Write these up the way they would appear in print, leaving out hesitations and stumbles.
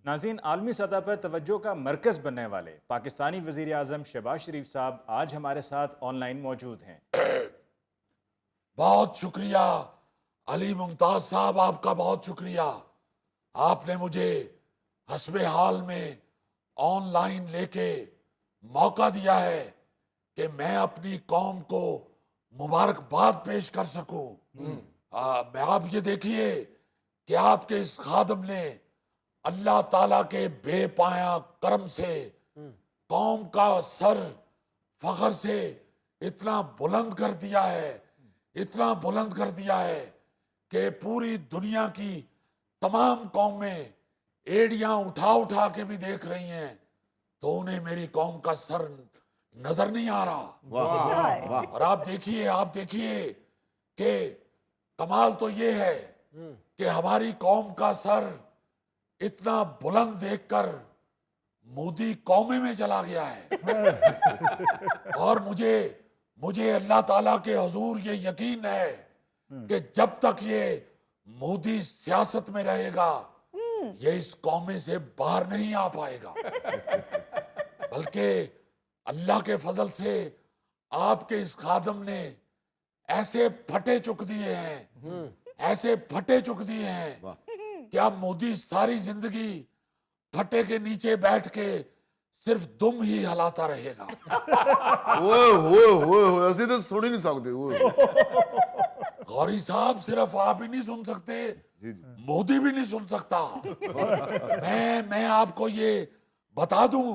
नाज़रीन, आलमी सतह पर तवज्जो का मरकज़ बनने वाले पाकिस्तानी वज़ीर आज़म शहबाज शरीफ साहब आज हमारे साथ ऑनलाइन मौजूद हैं। बहुत शुक्रिया अली मुमताज साहब, आपका बहुत शुक्रिया। आपने मुझे हस्बे हाल में ऑनलाइन लेके मौका दिया है कि मैं अपनी कौम को मुबारकबाद पेश कर सकूं। मैं आप ये देखिए कि आपके इस खादम ने अल्लाह ताला के बेपाया करम से कौम का सर फख्र से इतना बुलंद कर दिया है, इतना बुलंद कर दिया है कि पूरी दुनिया की तमाम कौमें एड़ियां उठा उठा के भी देख रही हैं तो उन्हें मेरी कौम का सर नजर नहीं आ रहा। वाह वाह। और आप देखिए कि कमाल तो ये है कि हमारी कौम का सर इतना बुलंद देखकर मोदी कौमे में चला गया है। और मुझे अल्लाह ताला के हुजूर ये यकीन है कि जब तक ये मोदी सियासत में रहेगा ये इस कौमे से बाहर नहीं आ पाएगा। बल्कि अल्लाह के फजल से आपके इस खादम ने ऐसे फटे चुक दिए हैं, ऐसे फटे चुक दिए हैं कि अब मोदी सारी जिंदगी फटे के नीचे बैठ के सिर्फ दुम ही हलाता रहेगा। ओए ਅਸੀਂ ਤਾਂ ਸੁਣ ਹੀ ਨਹੀਂ ਸਕਦੇ ਓਏ। गौरी साहब, सिर्फ आप ही नहीं सुन सकते, मोदी भी नहीं सुन सकता। मैं आपको ये बता दूं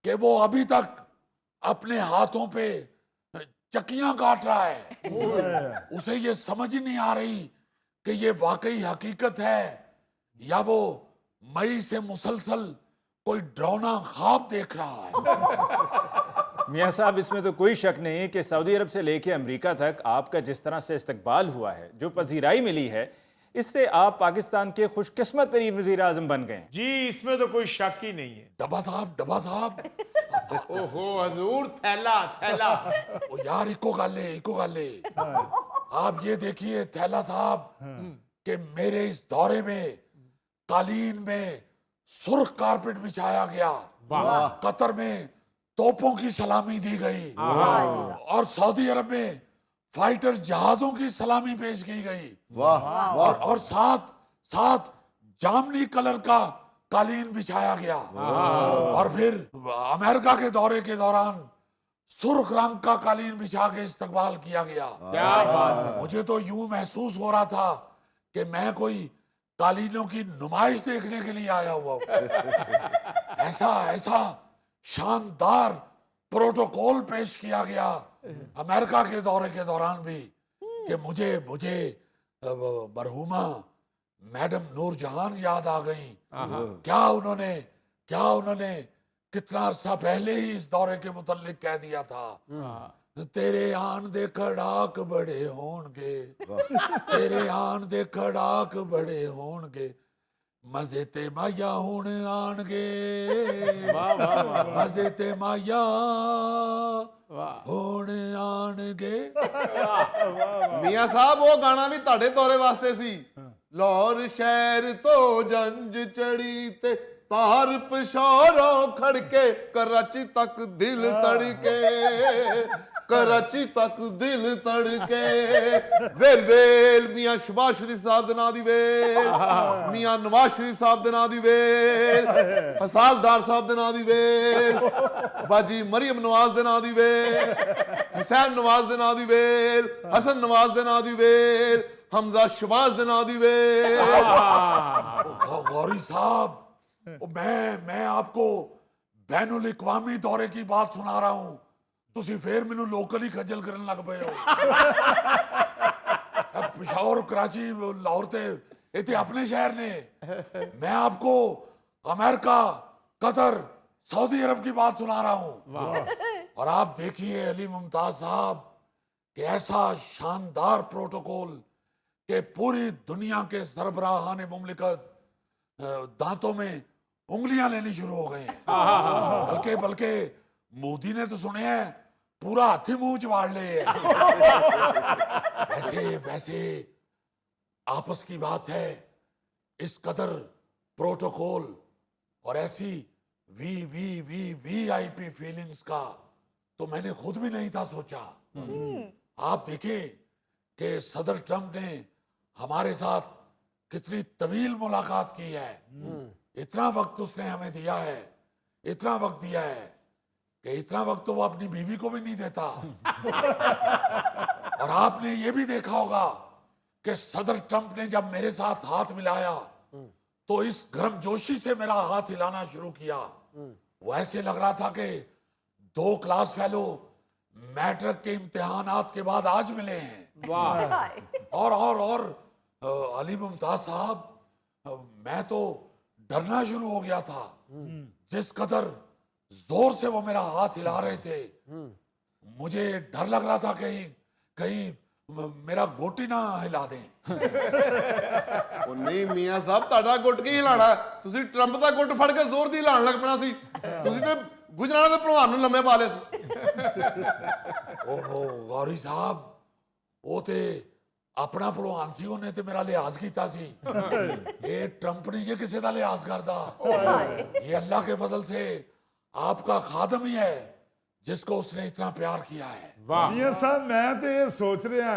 कि वो अभी तक अपने हाथों पे चक्कियां काट रहा है। उसे ये समझ ही नहीं आ रही कि ये वाकई हकीकत है या वो मई से मुसलसल कोई डरावना ख्वाब देख रहा है। मियाँ साहब, इसमें तो कोई शक नहीं कि सऊदी अरब से लेके अमेरिका तक आपका जिस तरह से इस्तकबाल हुआ है, जो पजीराई मिली है, इससे आप पाकिस्तान के खुशकिस्मत तरीन वज़ीर आज़म बन गए। जी, इसमें तो कोई शक ही नहीं है। डब्बा साहब ओहो हजूर, थैला थैला। ओ यार, इको गाले आप ये देखिए थैला साहब कि मेरे इस दौरे में कालीन में सुर्ख कारपेट बिछाया गया, कतर में तोपों की सलामी दी गई और सऊदी अरब में फाइटर जहाजों की सलामी पेश की गई। और साथ जामनी कलर का कालीन बिछाया गया। और फिर अमेरिका के दौरे के दौरान सुर्ख रंग का कालीन बिछा के इस्तकबाल किया गया। क्या बात। मुझे तो यूं महसूस हो रहा था कि मैं कोई कालीनों की नुमाइश देखने के लिए आया हुआ हूं। ऐसा शानदार प्रोटोकॉल पेश किया गया अमेरिका के दौरे के दौरान भी कि मुझे मरहुमा मैडम नूरजहान याद आ गई। क्या उन्होंने कितना अरसा पहले ही इस दौरे के मुतल्लिक कह दिया था, तेरे आन दे खड़ाक बड़े होंगे, तेरे आन दे खड़ाक बड़े होंगे, मजे ते माया हुण आणगे, मजे ते माया हुण आणगे। ਮੀਆਂ ਸਾਹਿਬ ਉਹ ਗਾਣਾ ਵੀ ਤੁਹਾਡੇ ਦੌਰੇ ਵਾਸਤੇ ਸੀ। ਲਾਹੌਰ ਸ਼ਹਿਰ ਤੋਂ ਜੰਜ ਚੜੀ ਤੇ ਤਾਰ ਪਸ਼ੌਰੋਂ ਖੜਕੇ कराची तक दिल तड़के, कराची तक दिल तड़के। वेल वेल मियां शहबाज शरीफ साहब दे नां दी वेल, मियां नवाज शरीफ साहब दे नां दी वेल, हसाब डार साहब दे नां दी वेल, बाजी मरियम नवाज दे नां दी वेल, हुसैन नवाज दे नां दी वेल, हसन नवाज दे नां दी वेल, हमजा शहबाज दे नां दी वेल। गौरी साहब, मैं आपको बैनुल इक़वामी दौरे की बात सुना रहा हूं, तुसी फिर मैनू लोकल ही खज्जल करन लग पे हो। पिशावर कराची लाहौर ते इतने अपने शहर ने, मैं आपको अमेरिका कतर सऊदी अरब की बात सुना रहा हूं। और आप देखिए अली मुमताज साहब कि ऐसा शानदार प्रोटोकॉल कि पूरी दुनिया के सरबराहान मुमलिकत दांतों में उंगलियां लेनी शुरू हो गए हैं। बल्कि मोदी ने तो सुने हैं पूरा हाथी मुंह चवाड़ ले है। वैसे आपस की बात है, इस कदर प्रोटोकॉल और ऐसी वीआईपी फीलिंग्स का तो मैंने खुद भी नहीं था सोचा। आप देखें कि सदर ट्रंप ने हमारे साथ कितनी तवील मुलाकात की है। इतना वक्त उसने हमें दिया है, इतना वक्त दिया है कि इतना वक्त तो वो अपनी बीवी को भी नहीं देता। और आपने ये भी देखा होगा कि सदर ट्रंप ने जब मेरे साथ हाथ मिलाया तो इस गर्मजोशी से मेरा हाथ हिलाना शुरू किया। वो ऐसे लग रहा था कि 2 क्लास फेलो मैट्रिक के इम्तिहानात के बाद आज मिले हैं। वाह। और अली मुमताज साहब, मैं तो डरना शुरू हो गया था। जिस कदर जोर से वो मेरा हाथ हिला रहे थे, मुझे डर लग रहा था कहीं कहीं मेरा गोटी ना हिला दें। ਉਹ ਨਹੀਂ ਮੀਆਂ ਸਾਹਿਬ, ਤੁਹਾਡਾ ਗੁੱਟ ਕੀ ਹਿਲਾਣਾ? ਤੁਸੀਂ ਟਰੰਪ ਦਾ ਗੁੱਟ ਫੜ ਕੇ ਜ਼ੋਰ ਦੀ ਹਿਲਾਉਣ ਲੱਗ ਪੈਣਾ ਸੀ। ਤੁਸੀਂ ਤੇ ਗੁਜਰਾਣਾ ਦੇ ਭਲਵਾਨ ਨੂੰ ਲੰਮੇ ਪਾ ਲਏ ਸੀ। ओहो गौरी साहब, वो ते अपना भलवान सी, ਉਹਨੇ ਤੇ ਮੇਰਾ ਲਿਹਾਜ਼ ਕੀਤਾ ਸੀ। ये ट्रंप नहीं जे किसी का लिहाज करता। ये अल्लाह के फजल से आपका खादम ही है जिसको उसने इतना प्यार किया है। वाह। ਮੀਆਂ ਸਾਹਿਬ, ਮੈਂ ਤੇ ਇਹ ਸੋਚ ਰਿਹਾ,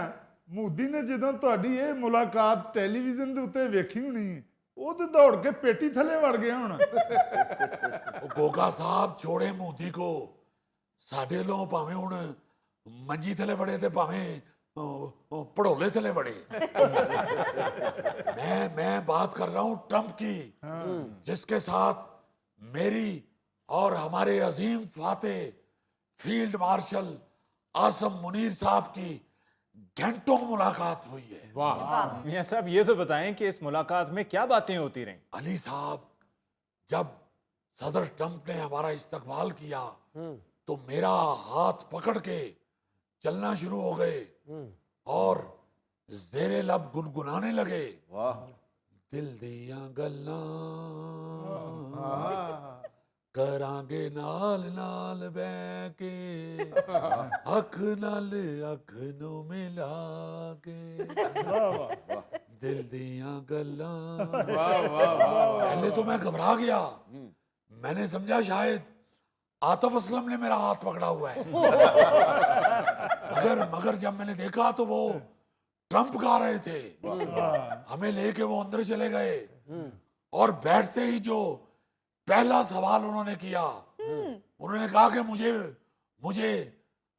ਮੋਦੀ ਨੇ ਜਦੋਂ ਤੁਹਾਡੀ ਇਹ ਮੁਲਾਕਾਤ ਟੈਲੀਵਿਜ਼ਨ ਦੇ ਉੱਤੇ ਵੇਖੀ ਹੋਣੀ, ਉਹ ਤੇ ਦੌੜ ਕੇ ਪੇਟੀ ਥੱਲੇ ਵੜ ਗਿਆ ਹੁਣ। ਉਹ ਗੋਗਾ ਸਾਹਿਬ ਛੋੜੇ ਮੋਦੀ ਕੋ, ਸਾਡੇ ਲੋ ਭਾਵੇਂ ਹੁਣ ਮੰਜੀ ਥੱਲੇ ਵੜੇ ਤੇ ਭਾਵੇਂ पड़ोले थले बड़े। मैं बात कर रहा हूं ट्रंप की, जिसके साथ मेरी और हमारे अजीम फाते फील्ड मार्शल आसम मुनीर साहब की घंटों मुलाकात हुई है। वाह। मियां साहब, ये तो बताएं कि इस मुलाकात में क्या बातें होती रहीं? अली साहब, जब सदर ट्रंप ने हमारा इस्तकबाल किया तो मेरा हाथ पकड़ के चलना शुरू हो गए और जेरे लब गुनगुनाने लगे। ਵਾਹ। दिल दिया गल्ला करांगे नाल नाल बह के, अख नाल अख नु मिला के, दिल दिया गल्ला। वाह वाह वाह। पहले तो मैं घबरा गया, मैंने समझा शायद आतिफ असलम ने मेरा हाथ पकड़ा हुआ है। मगर जब मैंने देखा तो वो ट्रंप गा रहे थे। हमें लेके वो अंदर चले गए और बैठते ही जो पहला सवाल उन्होंने किया, उन्होंने कहा कि मुझे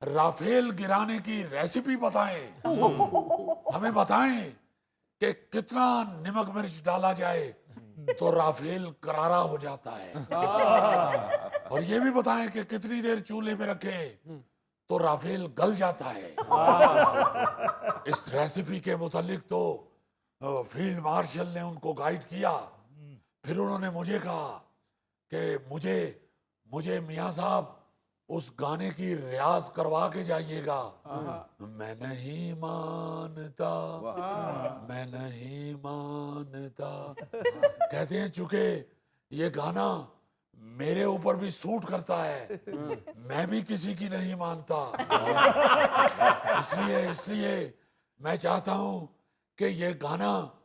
राफेल गिराने की रेसिपी बताएं। हमें बताएं कि कितना नमक मिर्च डाला जाए तो राफेल करारा हो जाता है, और ये भी बताएं कि कितनी देर चूल्हे पे रखे तो राफेल गल जाता है। इस रेसिपी के मुतालिक तो फील्ड मार्शल ने उनको गाइड किया। फिर उन्होंने मुझे कहा कि मुझे मियां साहब उस गाने की रियाज करवा के जाइएगा। मैं नहीं मानता, मैं नहीं मानता। कहते हैं चूंकि ये गाना मेरे ऊपर भी सूट करता है, मैं भी किसी की नहीं मानता। इसलिए मैं चाहता हूं कि ये गाना